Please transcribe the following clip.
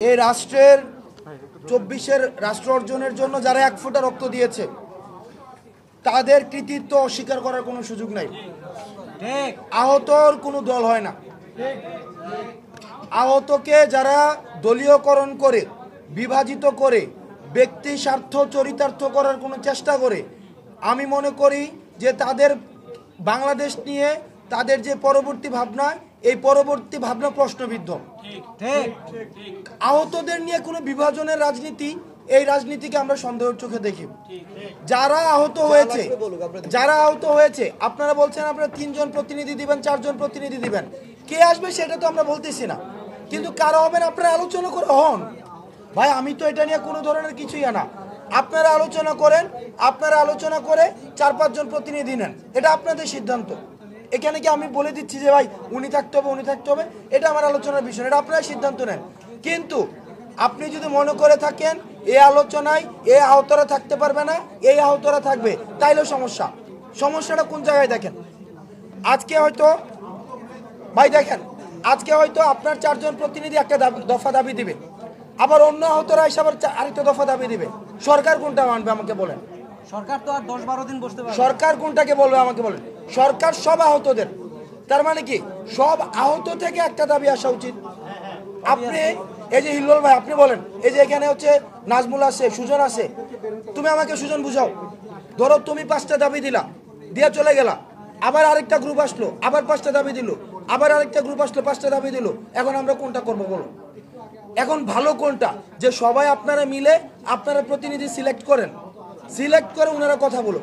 এই রাষ্ট্রের 24-এর রাষ্ট্র অর্জনের জন্য যারা 1 ফোঁটা রক্ত দিয়েছে তাদের কৃতিত্ব অস্বীকার করার কোনো সুযোগ নাই। আহতর কোনো দল হয় না। আহতকে যারা দলীয়করণ করে, বিভাজিত করে, ব্যক্তি স্বার্থ চরিতার্থ করার কোনো চেষ্টা করে, আমি মনে করি যে তাদের বাংলাদেশ নিয়ে তাদের যে পরবর্তী ভাবনা, এই পরবর্তী ভাবনা প্রশ্নবিদ্ধ। আহতদের নিয়ে কোনো বিভাজনের রাজনীতি, এই রাজনীতিকে আমরা সন্দেহের চোখে দেখি। যারা আহত হয়েছে আপনারা বলছেন আপনারা 3 জন প্রতিনিধি দিবেন, 4 জন প্রতিনিধি দিবেন, কে আসবে সেটা তো আমরা বলতেছি না, কিন্তু কারা হবেন আপনারা আলোচনা করে হন। ভাই আমি তো এটা নিয়ে কোনো ধরনের কিছুই না। আপনারা আলোচনা করেন, আপনারা আলোচনা করে 4-5 জন প্রতিনিধি নেন, এটা আপনাদের সিদ্ধান্ত। এখানে কি আমি বলে দিচ্ছি যে ভাই উনি থাকতে হবে, উনি থাকতে হবে, এটা আমার আলোচনার বিষয়, এটা আপনারা সিদ্ধান্ত নেন। কিন্তু আপনি যদি মনে করে থাকেন এই আলোচনায় এই আহতরা থাকতে পারবে না, এই আহতরা থাকবে, তাইলেও সমস্যাটা কোন জায়গায় দেখেন। আজকে হয়তো ভাই দেখেন, আজকে হয়তো আপনার 4 জন প্রতিনিধি একটা দফা দাবি দিবে, আবার অন্য আহতরা এসে আবার আরেকটা দফা দাবি দিবে। সরকার কোনটা মানবে আমাকে বলেন? সরকার তো আর 10-12 দিন বসতে পারবে। সরকার কোনটাকে বলবে আমাকে বলেন? সরকার সব আহতদের, তার মানে কি সব আহত থেকে একটা দাবি আসা উচিত। আপনি এই যে হিল্লোল ভাই, আপনি বলেন এই যে এখানে হচ্ছে নাজমুল আছে, সুজন আছে, তুমি আমাকে সুজন বুঝাও। ধরো তুমি 5টা দাবি দিলা, দিয়ে চলে গেলা, আবার আরেকটা গ্রুপ আসলো, আবার 5টা দাবি দিল, আবার আরেকটা গ্রুপ আসলো, 5টা দাবি দিল। এখন আমরা কোনটা করবো বলো? এখন ভালো কোনটা যে সবাই আপনারা মিলে আপনারা প্রতিনিধি সিলেক্ট করেন, সিলেক্ট করে ওনারা কথা বলো।